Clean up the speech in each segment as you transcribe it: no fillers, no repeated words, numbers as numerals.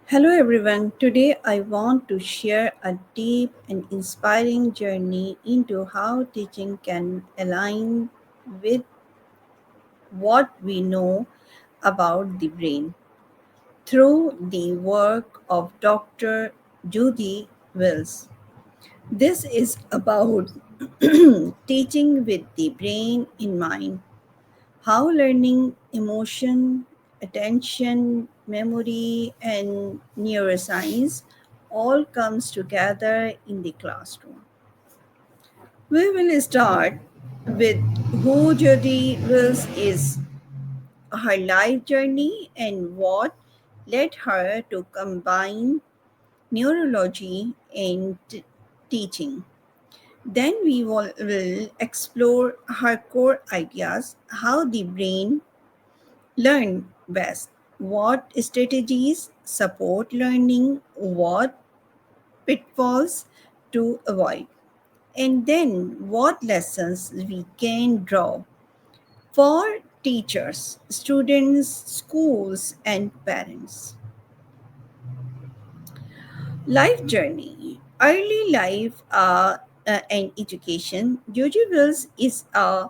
Hello everyone. Today I want to share a deep and inspiring journey into how teaching can align with what we know about the brain through the work of Dr. Judy Wells. This is about teaching with the brain in mind, how learning, emotion, attention, memory, and neuroscience all comes together in the classroom. We will start with who Jody Wills is, her life journey, and what led her to combine neurology and teaching. Then we will explore her core ideas, how the brain learn best, what strategies support learning, what pitfalls to avoid, and then what lessons we can draw for teachers, students, schools, and parents. Life journey, early life and education. Judy Wills is a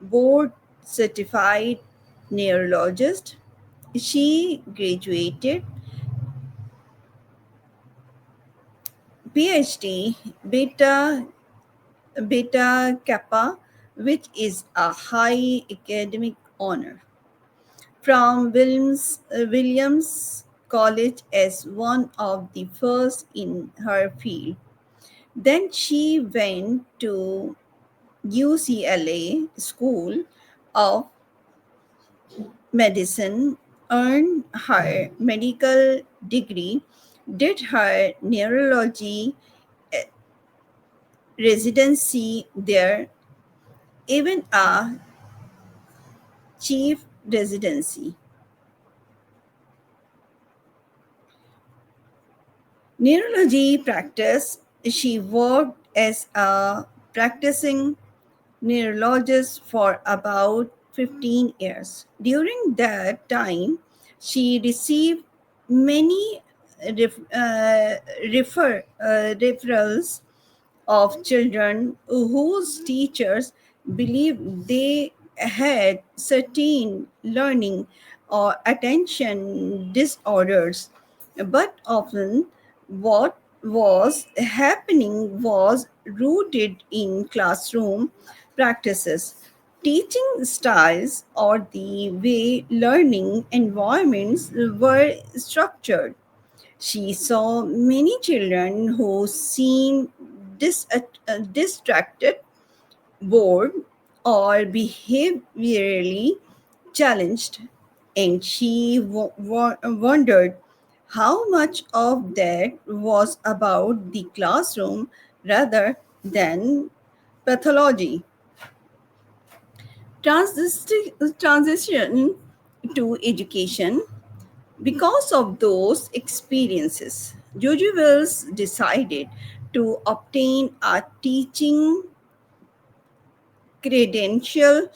board certified neurologist. She graduated PhD Beta Kappa, which is a high academic honor, from Williams College as one of the first in her field. Then she went to UCLA School of Medicine, earned her medical degree, did her neurology residency there, even a chief residency. Neurology practice, she worked as a practicing neurologist for about 15 years. During that time, she received many referrals of children whose teachers believed they had certain learning or attention disorders. But often, what was happening was rooted in classroom practices, teaching styles, or the way learning environments were structured. She saw many children who seemed distracted, bored, or behaviorally challenged, and she wondered how much of that was about the classroom rather than pathology. Transition to education. Because of those experiences, Jojo Wells decided to obtain a teaching credential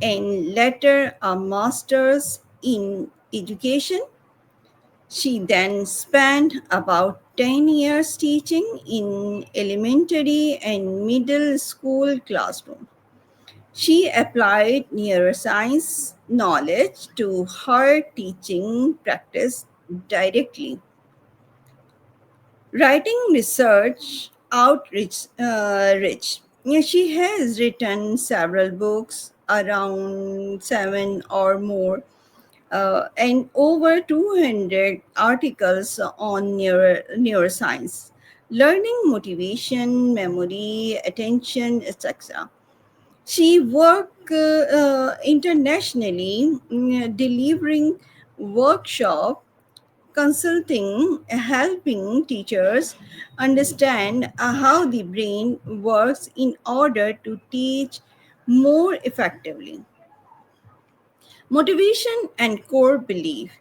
and later a master's in education. She then spent about 10 years teaching in elementary and middle school classroom. She applied neuroscience knowledge to her teaching practice directly. Writing research outreach rich. Yeah, she has written several books, around seven or more, and over 200 articles on neuroscience, learning, motivation, memory, attention, etc. She worked internationally, delivering workshops, consulting, helping teachers understand how the brain works in order to teach more effectively. Motivation and core belief.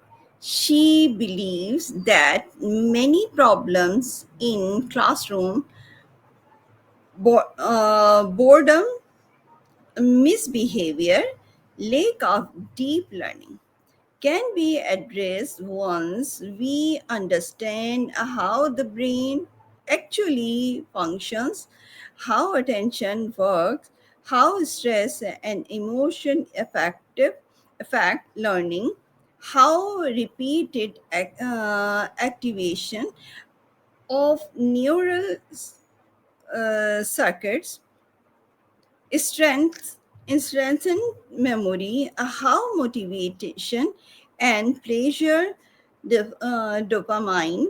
She believes that many problems in classroom, boredom, misbehavior, lack of deep learning. can be addressed once we understand how the brain actually functions, how attention works, how stress and emotion affect learning, how repeated activation of neural circuits strength strengthen memory, how motivation and pleasure dopamine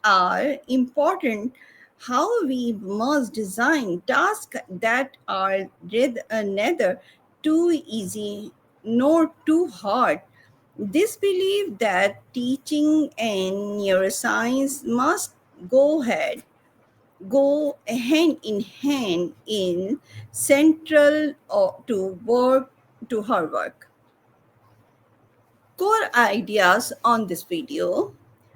are important, how we must design tasks that are neither too easy nor too hard. This belief that teaching and neuroscience must go ahead go hand in hand in central to her work. Core ideas on this video.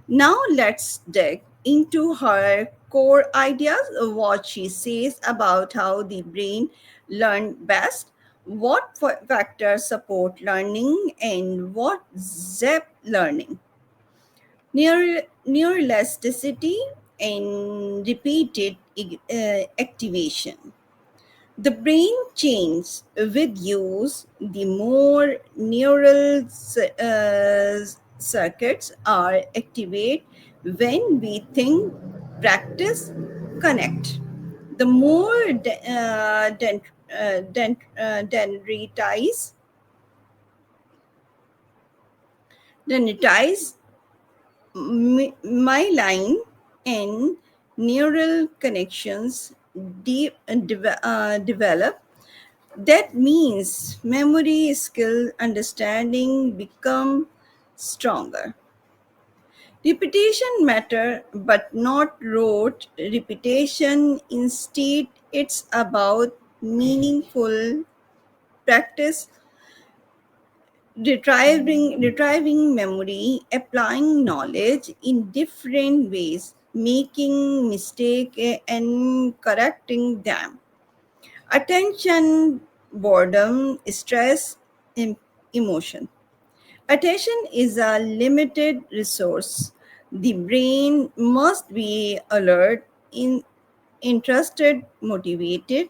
Now let's dig into her core ideas, what she says about how the brain learn best, what factors support learning, and what zap learning. Neuroelasticity and repeated activation. The brain changes with use. The more neural circuits are activated when we think, practice, connect. The more densitized myelin and neural connections develop. That means memory, skill, understanding become stronger. Repetition matter, but not rote repetition. Instead, it's about meaningful practice, retrieving memory, applying knowledge in different ways, making mistake and correcting them. Attention, boredom, stress, emotion. Attention is a limited resource. The brain must be alert, interested, motivated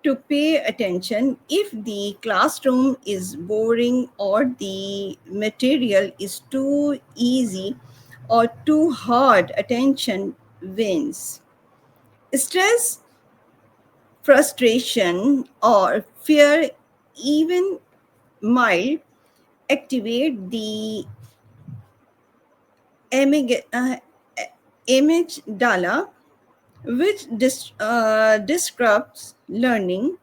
to pay attention. If the classroom is boring or the material is too easy or too hard, attention wins. Stress, frustration, or fear, even mild, activate the amygdala, which disrupts learning.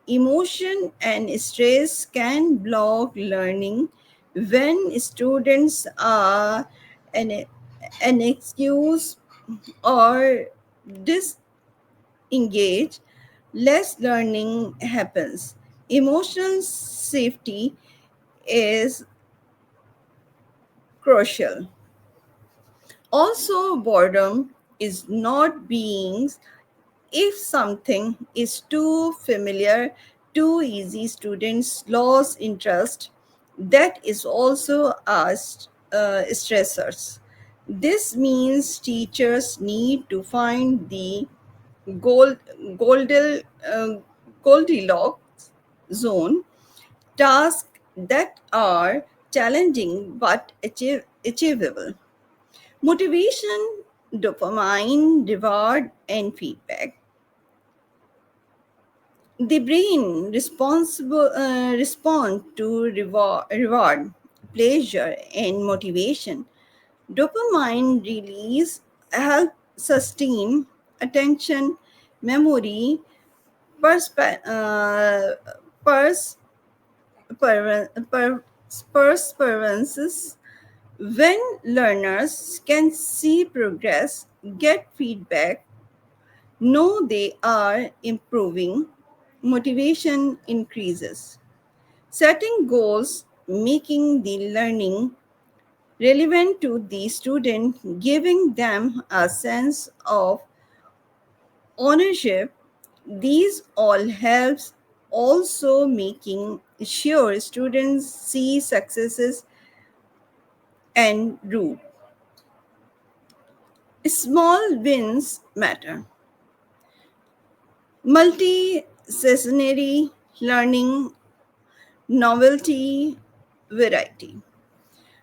Emotion and stress can block learning when students are an, an excuse or disengage. Less learning happens. Emotional safety is crucial. Also, boredom is not being. If something is too familiar, too easy, students lose interest. That is also stressors. This means teachers need to find the gold, golden, Goldilocks zone, tasks that are challenging but achievable. Motivation, dopamine, reward, and feedback. The brain respond to reward, pleasure, and motivation. Dopamine release help sustain attention, memory, perspe- uh, pers- per- per- perseverances. When learners can see progress, get feedback, know they are improving, motivation increases. Setting goals, making the learning relevant to the student, giving them a sense of ownership, these all helps. Also making sure students see successes and root. Small wins matter. Multi-sensory learning, novelty, variety.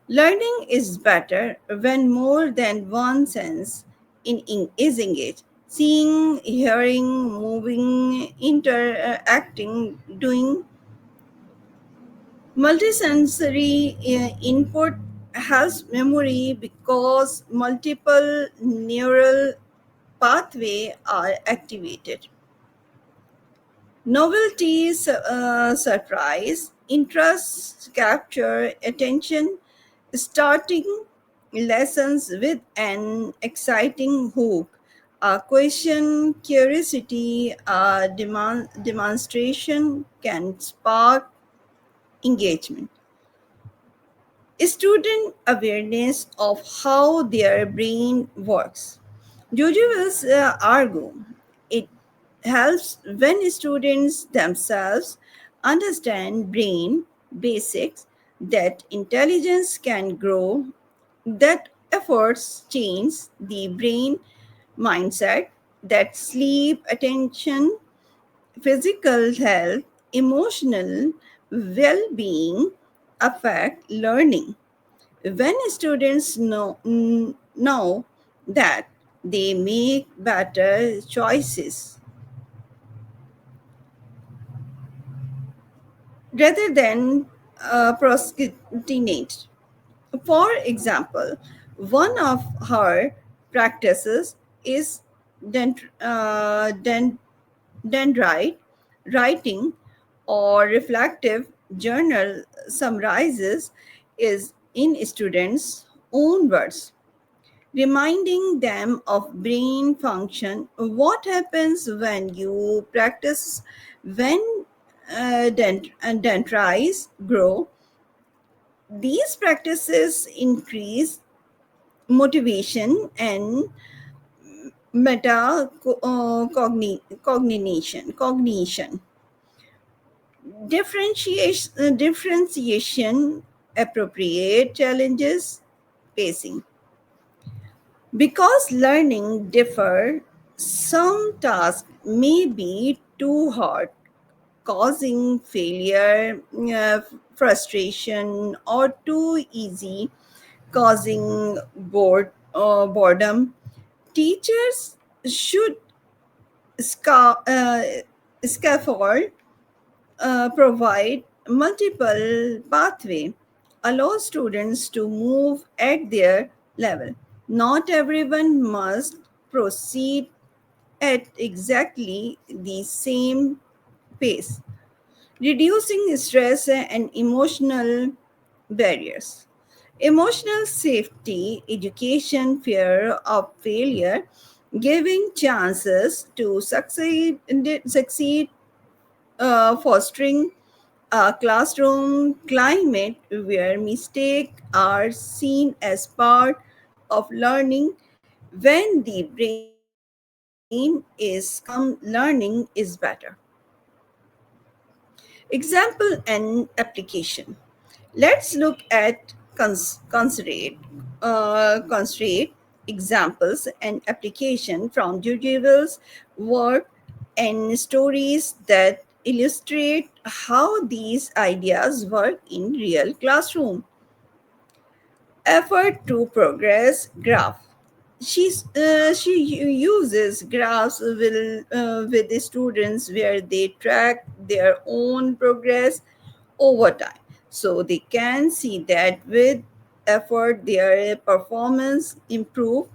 Learning is better when more than one sense is engaged. Seeing, hearing, moving, interacting, doing. Multisensory input helps memory because multiple neural pathways are activated. Novelties, surprise, interest, capture, attention, starting lessons with an exciting hook, a question, curiosity, a demonstration can spark engagement. Student awareness of how their brain works. Jujubas argue it helps when students themselves understand brain basics, that intelligence can grow, that efforts change the brain mindset, that sleep, attention, physical health, emotional well being affect learning. When students know that, they make better choices rather than procrastinate. For example, one of her practices is dendrite writing, or reflective journal summarizes is in students' own words, reminding them of brain function. What happens when you practice, when dendrites grow? These practices increase motivation and cognition, differentiation, appropriate challenges, pacing. Because learning differ, some tasks may be too hard, causing failure, frustration, or too easy, causing boredom. Teachers should scaffold, provide multiple pathway, allow students to move at their level. Not everyone must proceed at exactly the same pace, reducing stress and emotional barriers. Emotional safety, education, fear of failure, giving chances to succeed, fostering a classroom climate where mistakes are seen as part of learning. When the brain is calm, learning is better. Example and application. Let's look at constraint examples and application from Dugeville's work and stories that illustrate how these ideas work in real classroom. Effort to progress graph. She uses graphs with the students where they track their own progress over time, so they can see that with effort their performance improve.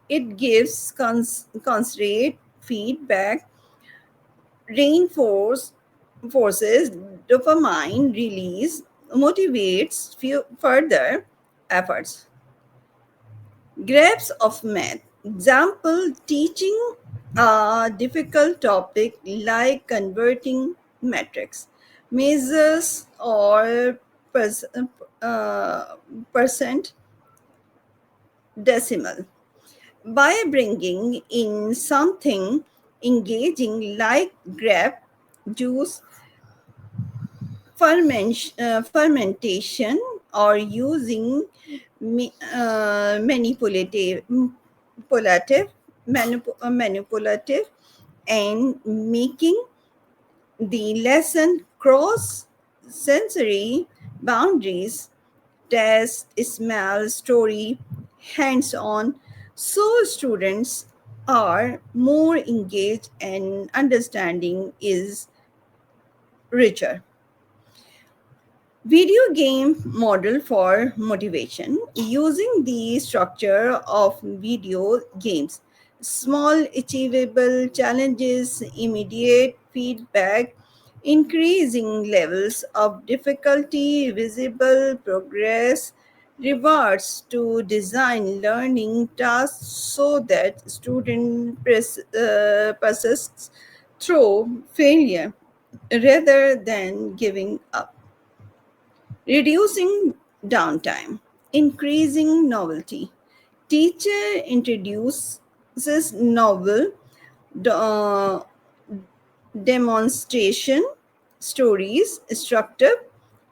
It gives considerate feedback, reinforce forces dopamine release, motivates further efforts. Grapes of math. Example, teaching a difficult topic like converting metrics, measures, or pers- uh, percent decimal. By bringing in something engaging like grape juice, fermentation, or using manipulative, manipulative and making the lesson cross sensory boundaries, test, smell, story, hands on, so students are more engaged and understanding is richer. Video game model for motivation using the structure of video games, small achievable challenges, immediate feedback, increasing levels of difficulty, visible progress, rewards to design learning tasks so that student persists through failure rather than giving up. Reducing downtime, increasing novelty. Teacher introduces novel uh, demonstration, stories, instructive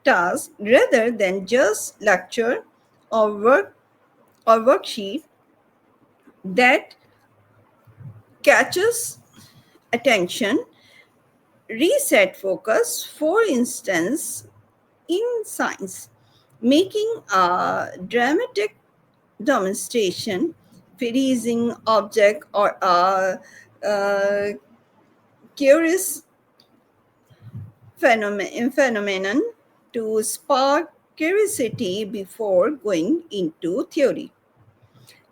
tasks rather than just lecture or worksheet that catches attention, reset focus. For instance, in science, making a dramatic demonstration, freezing object or a curious phenomenon to spark curiosity before going into theory.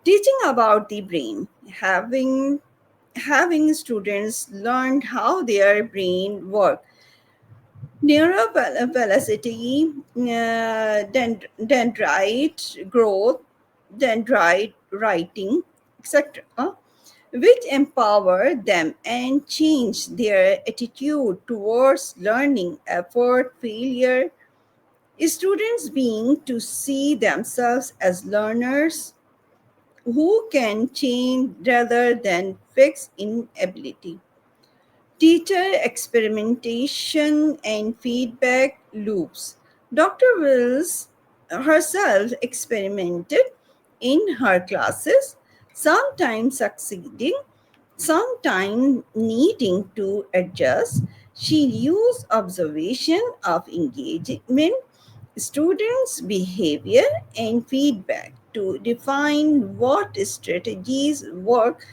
Teaching about the brain, having students learn how their brain work, neuroplasticity, dendrite growth, dendrite writing, etc., which empower them and change their attitude towards learning, effort, failure. Students being to see themselves as learners who can change rather than fix inability. Teacher experimentation and feedback loops. Dr. Wills herself experimented in her classes, sometimes succeeding, sometimes needing to adjust. She used observation of engagement, students' behavior, and feedback to define what strategies work.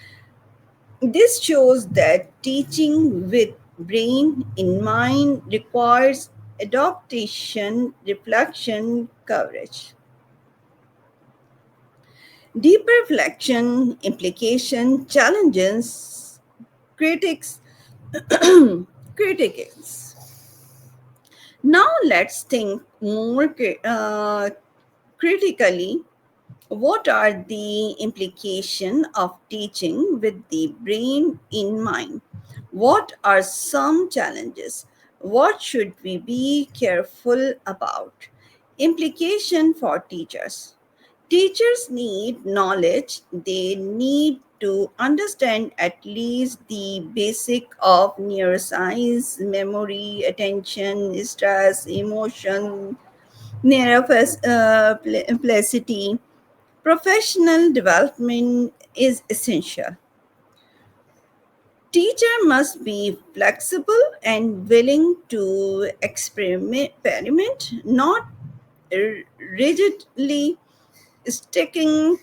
This shows that teaching with brain in mind requires adaptation, reflection, coverage. Deeper reflection, implication, challenges, critics, critics. Now let's think more critically. What are the implications of teaching with the brain in mind? What are some challenges? What should we be careful about? Implication for teachers. Teachers need knowledge. They need to understand at least the basic of neuroscience, memory, attention, stress, emotion, neuroplasticity. Professional development is essential. Teacher must be flexible and willing to experiment, not rigidly sticking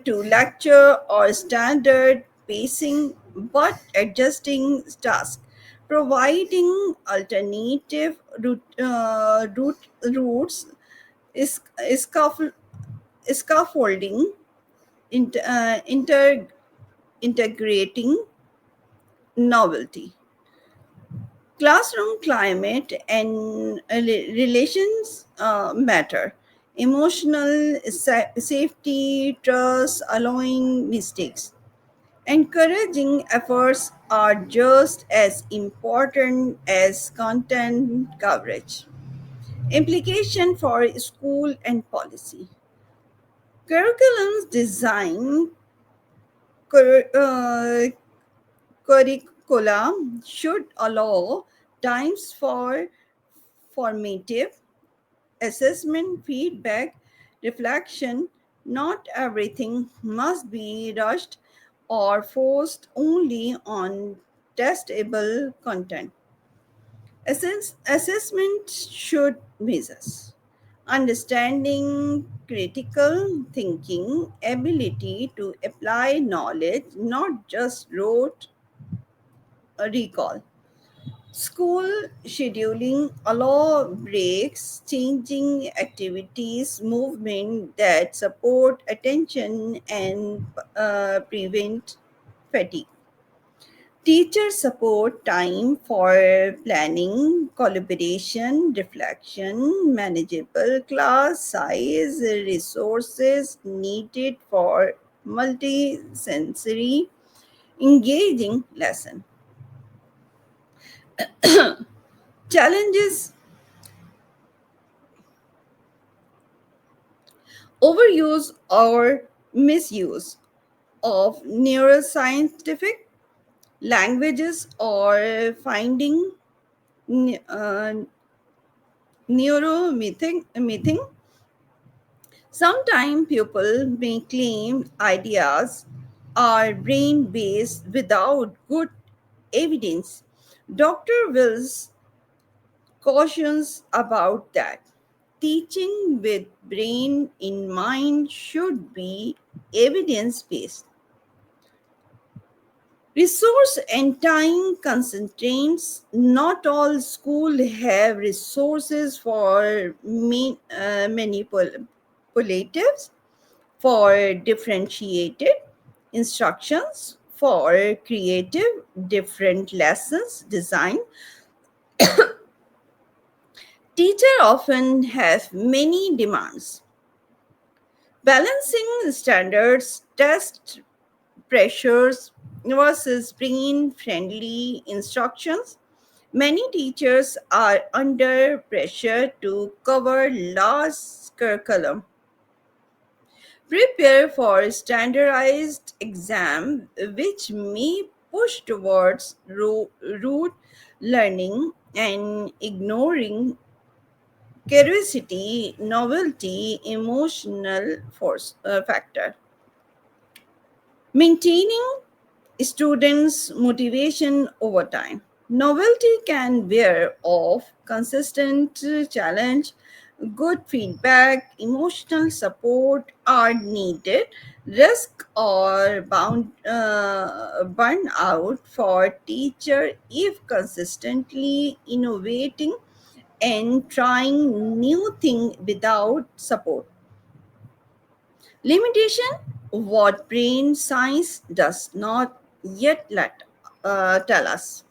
to lecture or standard pacing, but adjusting tasks, providing alternative routes, is, scaffolding, integrating novelty. Classroom climate and relations matter. Emotional safety, trust, allowing mistakes. Encouraging efforts are just as important as content coverage. Implication for school and policy. Curriculums design cur- uh, curricula should allow times for formative assessment, feedback, reflection. Not everything must be rushed or forced only on testable content. Assessment should measure understanding, critical thinking, ability to apply knowledge, not just rote recall. School scheduling allow breaks, changing activities, movement that support attention and prevent fatigue. Teachers support time for planning, collaboration, reflection, manageable class size, resources needed for multi-sensory engaging lesson. Challenges: overuse or misuse of neuroscientific languages or finding uh, neuromything. Sometimes people may claim ideas are brain based without good evidence. Dr. Wills cautions about that. Teaching with brain in mind should be evidence based. Resource and time constraints. Not all schools have resources for manipulatives, for differentiated instructions, for creative different lessons design. Teacher often have many demands. Balancing standards, test pressures versus brain friendly instructions. Many teachers are under pressure to cover large curriculum, prepare for standardized exam, which may push towards rote learning and ignoring curiosity, novelty, emotional force factor. Maintaining students' motivation over time. Novelty can wear off, consistent challenge, good feedback, emotional support are needed. Risk or burn out for teacher if consistently innovating and trying new thing without support. Limitation: what brain science does not yet tell us.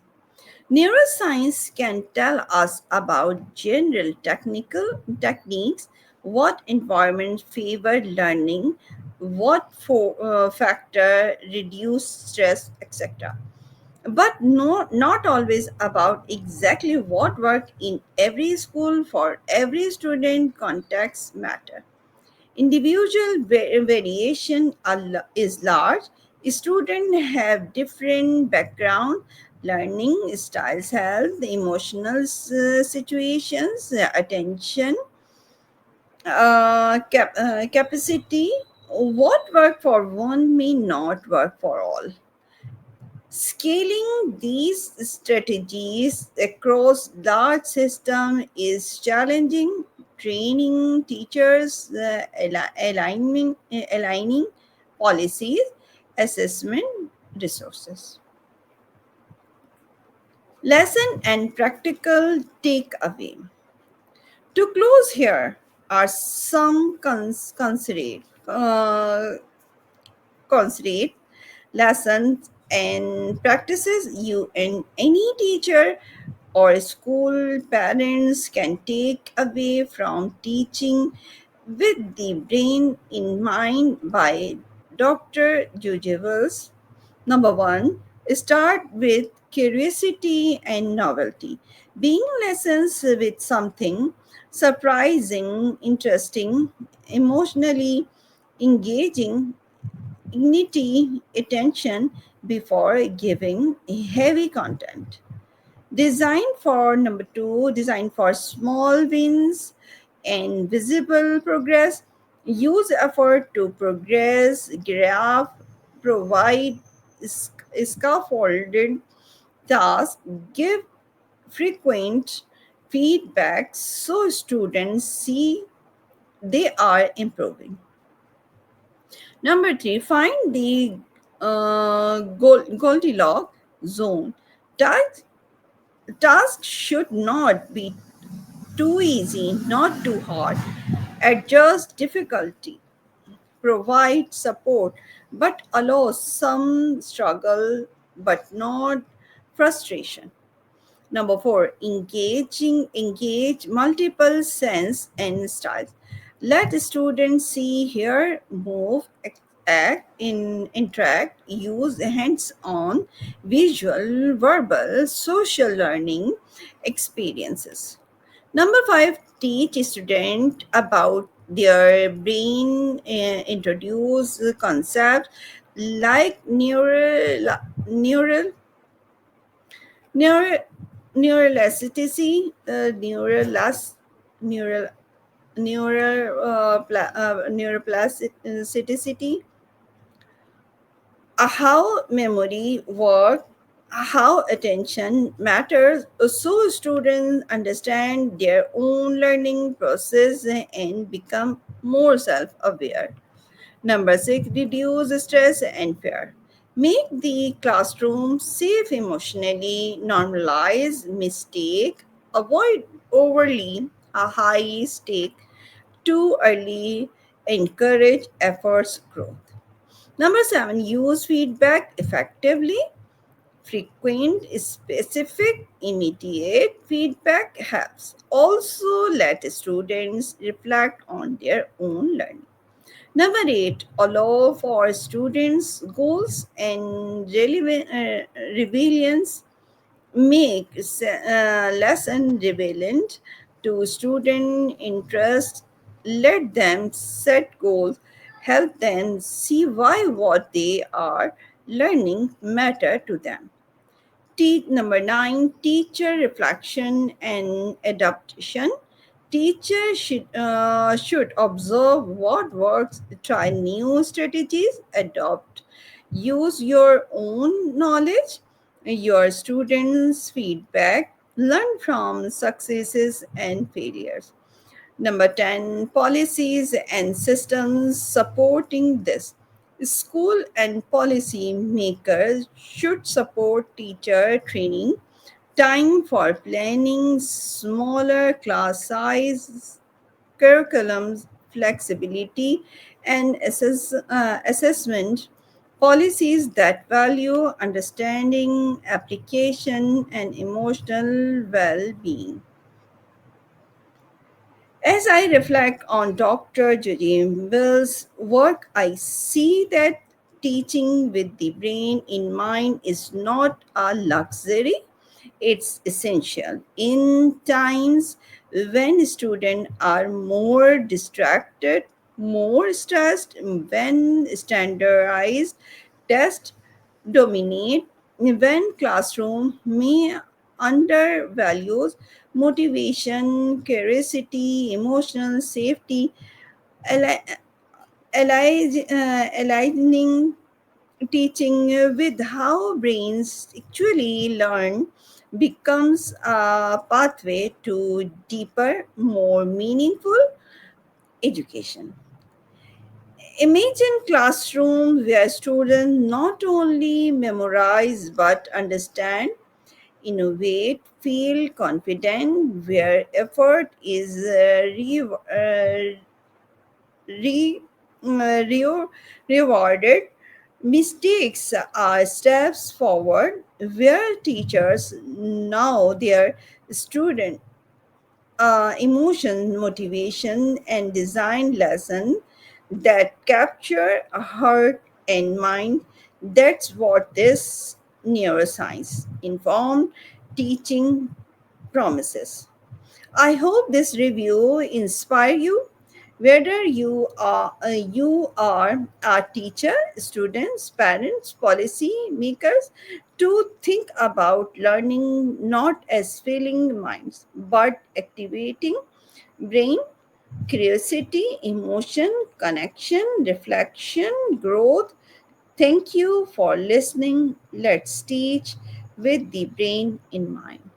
Neuroscience can tell us about general technical techniques, what environment favor learning, what factor reduce stress, etc. But no, not always about exactly what work in every school for every student. Context matter. Individual variation is large. Students have different background, learning styles, health, emotional situations, attention, capacity. What work for one may not work for all. Scaling these strategies across large system is challenging. Training teachers, aligning policies, assessment, resources. Lesson and practical takeaway. To close here are some considerate lessons and practices you and any teacher or school parents can take away from teaching with the brain in mind by Dr. Jujevels. Number one, start with curiosity and novelty. Being lessons with something surprising, interesting, emotionally engaging, dignity, attention before giving heavy content. Design for number two, design for small wins. and visible progress. Use effort to progress, graph, provide scaffolded tasks, give frequent feedback so students see they are improving. Number three, find the Goldilocks zone. Task, task should not be too easy, not too hard. Adjust difficulty, provide support, but allow some struggle, but not frustration. Number four, engage multiple sense and styles. Let students see, hear, move, act, interact, use hands-on, visual, verbal, social learning experiences. Number five, teach student about their brain, introduce concepts like neural Neuro, neuroelasticity, neural, neuroplasticity, how memory works, how attention matters, so students understand their own learning process and become more self-aware. Number six, reduce stress and fear. Make the classroom safe emotionally, normalize mistake, avoid overly a high stake too early, encourage efforts growth. Number seven, use feedback effectively. Frequent, specific, immediate feedback helps. Also, let students reflect on their own learning. Number eight, allow for students' goals and resilience. Make lesson relevant to student interest. Let them set goals. Help them see why what they are learning matter to them. Number nine, teacher reflection and adaptation. Teachers should observe what works, try new strategies, adopt, use your own knowledge, your students' feedback, learn from successes and failures. Number 10, policies and systems supporting this. School and policy makers should support teacher training, time for planning, smaller class size, curriculums, flexibility, and assessment policies that value understanding, application, and emotional well being. As I reflect on Dr. Judy Mill's work, I see that teaching with the brain in mind is not a luxury, it's essential. In times when students are more distracted, more stressed, when standardized tests dominate, when classroom may undervalues motivation, curiosity, emotional safety, ali- aligning teaching with how brains actually learn becomes a pathway to deeper, more meaningful education. Imagine classroom where students not only memorize but understand, innovate, feel confident, where effort is re, rewarded. Mistakes are steps forward, where teachers know their student emotion, motivation, and design lesson that capture heart and mind. That's what this neuroscience informed teaching promises. I hope this review inspire you, whether you are a teacher, students, parents, policy makers, to think about learning not as filling minds but activating brain. curiosity, emotion, connection, reflection, growth. Thank you for listening. Let's teach with the brain in mind.